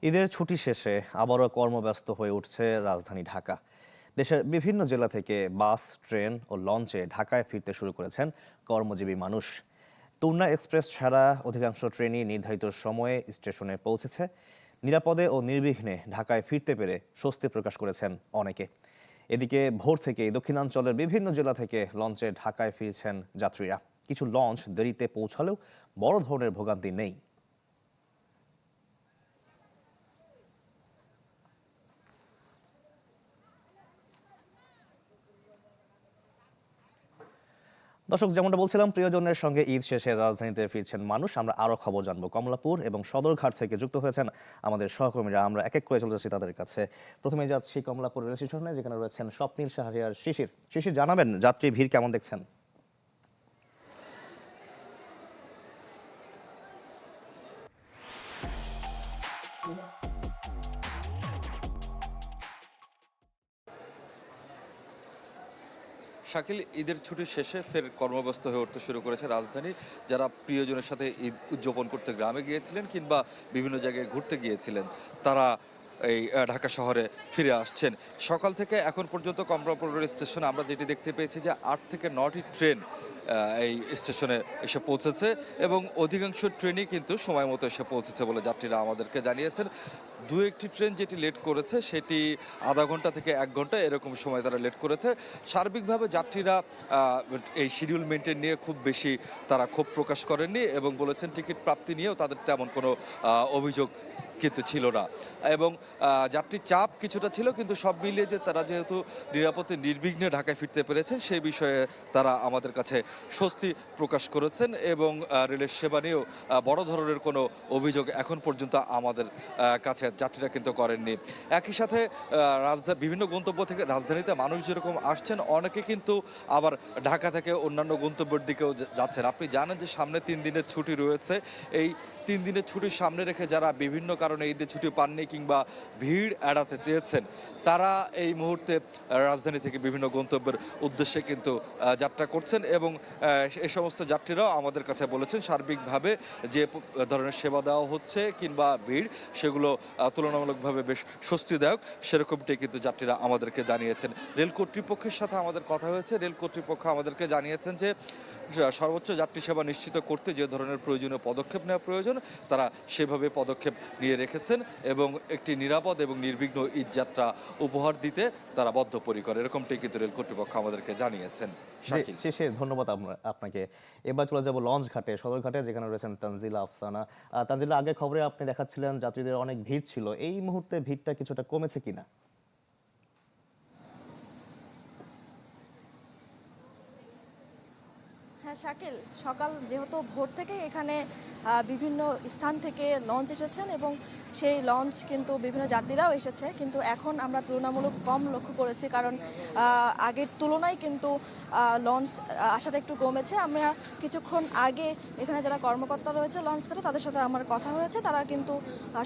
ঈদের ছুটি শেষে আবারও কর্মব্যস্ত হয়ে উঠছে রাজধানী ঢাকা। দেশের বিভিন্ন জেলা থেকে বাস, ট্রেন ও লঞ্চে ঢাকায় ফিরতে শুরু করেছেন কর্মজীবী মানুষ। তুর্না এক্সপ্রেস ছাড়া অধিকাংশ ট্রেনই নির্ধারিত সময়ে স্টেশনে পৌঁছেছে। নিরাপদে ও নির্বিঘ্নে ঢাকায় ফিরতে পেরে স্বস্তি প্রকাশ করেছেন অনেকে। এদিকে ভোর থেকেই দক্ষিণাঞ্চলের বিভিন্ন জেলা থেকে লঞ্চে ঢাকায় ফিরছেন যাত্রীরা। কিছু লঞ্চ দেরিতে পৌঁছালেও বড় ধরনের ভোগান্তি নেই। দর্শক, যেমনটা বলছিলাম, প্রিয়জনের সঙ্গে ঈদ শেষে রাজধানীতে ফিরছেন মানুষ। আমরা আরো খবর জানবো। কমলাপুর এবং সদরঘাট থেকে যুক্ত হয়েছেন আমাদের সহকর্মীরা। আমরা এক এক করে চলে যাচ্ছি তাদের কাছে। প্রথমে যাচ্ছি কমলাপুর রেল স্টেশনে, যেখানে রয়েছেন স্বপ্নীল, শাহরিয়ার, শিশির। শিশির, জানাবেন যাত্রী ভিড় কেমন দেখছেন? শাকিল, ঈদের ছুটির শেষে ফের কর্মব্যস্ত হয়ে উঠতে শুরু করেছে রাজধানী। যারা প্রিয়জনের সাথে ঈদ উদযাপন করতে গ্রামে গিয়েছিলেন কিংবা বিভিন্ন জায়গায় ঘুরতে গিয়েছিলেন, তারা এই ঢাকা শহরে ফিরে আসছেন। সকাল থেকে এখন পর্যন্ত কমলাপুর রেল স্টেশনে আমরা যেটি দেখতে পেয়েছি যে ৮ থেকে ৯টি ট্রেন এই স্টেশনে এসে পৌঁছেছে এবং অধিকাংশ ট্রেনই কিন্তু সময় মতো এসে পৌঁছেছে বলে যাত্রীরা আমাদেরকে জানিয়েছেন। দু একটি ট্রেন যেটি লেট করেছে সেটি আধা ঘন্টা থেকে ১ ঘন্টা এরকম সময় তারা লেট করেছে। সার্বিকভাবে যাত্রীরা এই শিডিউল মেনটেন নিয়ে খুব বেশি তারা ক্ষোভ প্রকাশ করেননি এবং বলেছেন টিকিট প্রাপ্তি নিয়েও তাদের তেমন কোনো অভিযোগ কিন্তু ছিল না এবং যাত্রীর চাপ কিছুটা ছিল, কিন্তু সব মিলিয়ে যে তারা যেহেতু নিরাপদে নির্বিঘ্নে ঢাকায় ফিরতে পেরেছেন সেই বিষয়ে তারা আমাদের কাছে স্বস্তি প্রকাশ করেছেন এবং রেলের সেবা নিয়েও বড় ধরনের কোনো অভিযোগ এখন পর্যন্ত আমাদের কাছে যাত্রীরা কিন্তু করেননি। একই সাথে বিভিন্ন গন্তব্য থেকে রাজধানীতে মানুষ যেরকম আসছেন, অনেকে কিন্তু আবার ঢাকা থেকে অন্যান্য গন্তব্যের দিকেও যাচ্ছেন। আপনি জানেন যে সামনে ৩ দিনের ছুটি রয়েছে। এই ৩ দিনের ছুটির সামনে রেখে যারা বিভিন্ন কারণে ঈদের ছুটি পাননি কিংবা ভিড় এড়াতে চেয়েছেন, তারা এই মুহূর্তে রাজধানী থেকে বিভিন্ন গন্তব্যের উদ্দেশ্যে কিন্তু যাত্রা করছেন এবং এই সমস্ত যাত্রীরাও আমাদের কাছে বলেছেন সার্বিকভাবে যে ধরনের সেবা দেওয়া হচ্ছে কিংবা ভিড়, সেগুলো তুলনামূলকভাবে বেশ স্বস্তিদায়ক, সেরকমটাই কিন্তু যাত্রীরা আমাদেরকে জানিয়েছেন। রেল কর্তৃপক্ষের সাথে আমাদের কথা হয়েছে। রেল কর্তৃপক্ষ আমাদেরকে জানিয়েছেন যে সর্বোচ্চ যাত্রী সেবা নিশ্চিত করতে যে ধরনের প্রয়োজনীয় পদক্ষেপ নেওয়া প্রয়োজন তারা সেভাবে পদক্ষেপ নিয়ে রেখেছেন এবং একটি নিরাপদ এবং নির্বিঘ্ন ঈদ যাত্রা উপহার দিতে তারা বদ্ধপরিকর, এরকমটাই কিন্তু রেল কর্তৃপক্ষ আমাদেরকে জানিয়েছেন। শাকিল, শেষে ধন্যবাদ আপনাকে। এবার চলে যাব লঞ্চ ঘাটে, সদরঘাটে, যেখানে রয়েছেন তানজিলা, আফসানা। তানজিলা, আগের খবরে আপনি দেখাচ্ছিলেন যাত্রীদের অনেক ভিড় ছিল। এই মুহূর্তে ভিড়টা কিছুটা কমেছে কিনা? হ্যাঁ শাকিল, সকাল যেহেতু ভোর থেকে এখানে বিভিন্ন স্থান থেকে লঞ্চ এসেছেন এবং সেই লঞ্চ কিন্তু বিভিন্ন যাত্রীরাও এসেছে, কিন্তু এখন আমরা তুলনামূলক কম লক্ষ্য করেছি, কারণ আগের তুলনায় কিন্তু লঞ্চ আসাটা একটু কমেছে। আমরা কিছুক্ষণ আগে এখানে যারা কর্মকর্তা রয়েছে লঞ্চ ঘাটে তাদের সাথে আমার কথা হয়েছে। তারা কিন্তু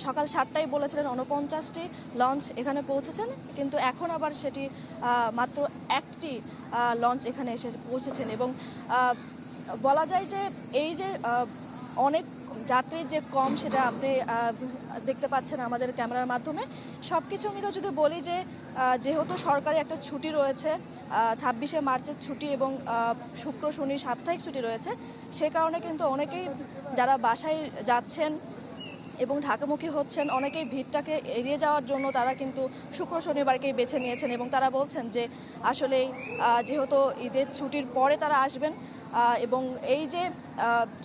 সকাল 7টায় বলেছিলেন 49টি লঞ্চ এখানে পৌঁছেছেন, কিন্তু এখন আবার সেটি মাত্র একটি লঞ্চ এখানে এসে পৌঁছেছেন এবং বলা যায় যে এই যে অনেক যাত্রী যে কম সেটা আপনি দেখতে পাচ্ছেন আমাদের ক্যামেরার মাধ্যমে। সব কিছু মিলে যদি বলি যে যেহেতু সরকারি একটা ছুটি রয়েছে, 26শে মার্চের ছুটি এবং শুক্র শনি সাপ্তাহিক ছুটি রয়েছে, সে কারণে কিন্তু অনেকেই যারা বাসায় যাচ্ছেন এবং ঢাকামুখী হচ্ছেন, অনেকেই ভিড়টাকে এড়িয়ে যাওয়ার জন্য তারা কিন্তু শুক্র শনিবারকেই বেছে নিয়েছেন এবং তারা বলছেন যে আসলেই যেহেতু ঈদের ছুটির পরে তারা আসবেন এবং এই যে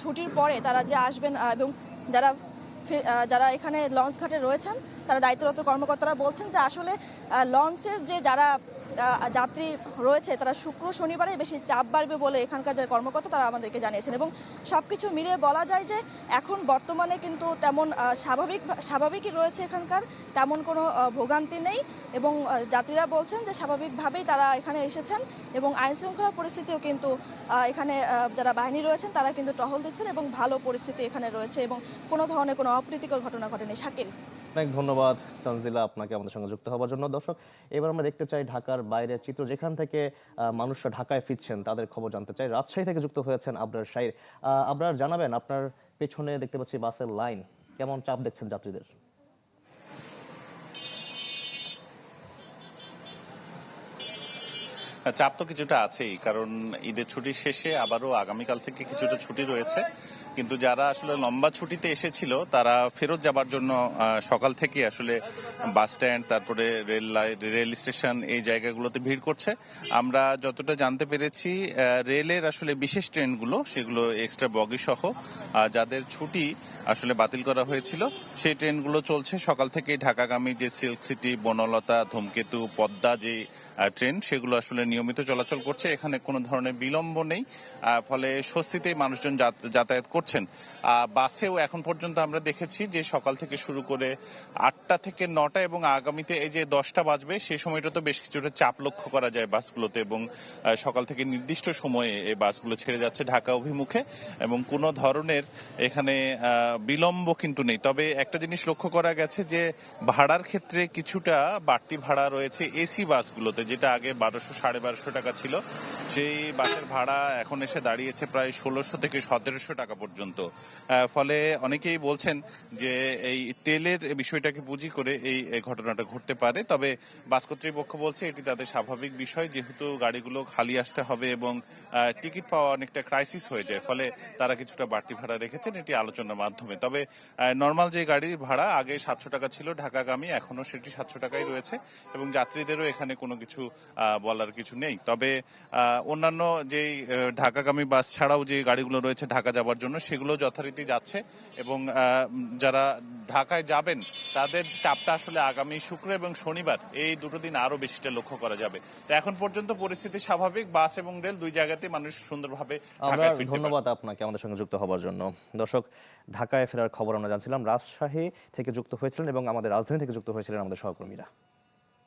ছুটির পরে তারা যে আসবেন এবং যারা যারা এখানে লঞ্চ ঘাটে রয়েছেন তারা দায়িত্বরত কর্মকর্তারা বলছেন যে আসলে লঞ্চের যে যারা যাত্রী রয়েছে তারা শুক্র শনিবারে বেশি চাপ বাড়বে বলে এখানকার যে কর্মকর্তা তারা আমাদেরকে জানিয়েছেন এবং সব কিছু মিলিয়ে বলা যায় যে এখন বর্তমানে কিন্তু তেমন স্বাভাবিকই রয়েছে, এখানকার তেমন কোনো ভোগান্তি নেই এবং যাত্রীরা বলছেন যে স্বাভাবিকভাবেই তারা এখানে এসেছেন এবং আইনশৃঙ্খলা পরিস্থিতিও কিন্তু এখানে যারা বাহিনী রয়েছেন তারা কিন্তু টহল দিচ্ছেন এবং ভালো পরিস্থিতি এখানে রয়েছে এবং কোনো ধরনের কোনো অপ্রীতিকর ঘটনা ঘটেনি। শাকিল, অনেক ধন্যবাদ তানজিলা আপনাকে আমাদের সঙ্গে যুক্ত হওয়ার জন্য। দর্শক, এবার আমরা দেখতে চাই ঢাকার বাইরের চিত্র, যেখান থেকে মানুষরা ঢাকায় ফিরছেন তাদের খবর জানতে চাই। রাজশাহী থেকে যুক্ত হয়েছেন আবরার শাইর। আবরার, জানাবেন আপনার পেছনে দেখতে পাচ্ছি বাসের লাইন, কেমন চাপ দেখছেন যাত্রীদের? চাপ তো কিছুটা আছেই, কারণ ঈদের ছুটির শেষে আবারও আগামীকাল থেকে কিছুটা ছুটি রয়েছে। কিন্তু যারা আসলে লম্বা ছুটিতে এসেছিল তারা ফেরত যাবার জন্য সকাল থেকে আসলে বাস স্ট্যান্ড, তারপরে রেল স্টেশন, এই জায়গাগুলোতে ভিড় করছে। আমরা যতটা জানতে পেরেছি রেলের আসলে বিশেষ ট্রেনগুলো, সেগুলো এক্সট্রা বগি সহ যাদের ছুটি আসলে বাতিল করা হয়েছিল সেই ট্রেনগুলো চলছে সকাল থেকে। ঢাকাগামী যে সিল্ক সিটি, বনলতা, ধূমকেতু, পদ্মা যে ট্রেন, সেগুলো আসলে নিয়মিত চলাচল করছে। এখানে কোনো ধরনের বিলম্ব নেই, ফলে স্বস্তিতেই মানুষজন যাতায়াত করছেন। বাসেও এখন পর্যন্ত আমরা দেখেছি যে সকাল থেকে শুরু করে 8টা থেকে 9টা এবং আগামীতে এই যে 10টা বাজবে সেই সময়টা তো বেশ কিছুটা চাপ লক্ষ্য করা যায় বাসগুলোতে, এবং সকাল থেকে নির্দিষ্ট সময়ে এই বাসগুলো ছেড়ে যাচ্ছে ঢাকা অভিমুখে, এবং কোনো ধরনের এখানে বিলম্ব কিন্তু নেই। তবে একটা জিনিস লক্ষ্য করা গেছে যে ভাড়ার ক্ষেত্রে কিছুটা বাড়তি ভাড়া রয়েছে এসি বাসগুলোতে, যেটা আগে 1200-1250 টাকা ছিল, সেই বাসের ভাড়া এখন এসে দাঁড়িয়েছে প্রায় 1600 থেকে 1700 টাকা পর্যন্ত। ফলে অনেকেই বলছেন যে এই তেলের বিষয়টাকে পুঁজি করে এই ঘটনাটা ঘটতে পারে। তবে বাস কর্তৃপক্ষ বলছে এটি তাদের স্বাভাবিক বিষয়, যেহেতু গাড়িগুলো খালি আসতে হবে এবং টিকিট পাওয়া অনেকটা ক্রাইসিস হয়ে যায়, ফলে তারা কিছুটা বাড়তি ভাড়া রেখেছেন এটি আলোচনার মাধ্যমে। তবে নর্মাল যে গাড়ির ভাড়া আগে 700 টাকা ছিল ঢাকাগামী, এখনো সেটি 700 টাকাই রয়েছে, এবং যাত্রীদেরও এখানে কোনো কিছু বলার কিছু নেই। তবে অন্যান্য যেই ঢাকাগামী বাস ছাড়াও যে গাড়িগুলো রয়েছে ঢাকা যাওয়ার জন্য, সেগুলো যথারীতি যাচ্ছে, এবং যারা ঢাকায় যাবেন তাদের চাপটা আসলে আগামী শুক্র এবং শনিবার এই দুটো দিন আরো বেশিটা লক্ষ্য করা যাবে। তো এখন পর্যন্ত পরিস্থিতি স্বাভাবিক, বাস এবং রেল দুই জায়গাতে মানুষ সুন্দরভাবে আমরা ঢাকায় ফিরতে পারে। ধন্যবাদ আপনাকে আমাদের সঙ্গে যুক্ত হওয়ার জন্য। দর্শক, ঢাকায় ফেরার খবর আমরা জানছিলাম, রাজশাহী থেকে যুক্ত হয়েছিলেন এবং আমাদের রাজধানী থেকে যুক্ত হয়েছিলেন আমাদের সহকর্মীরা।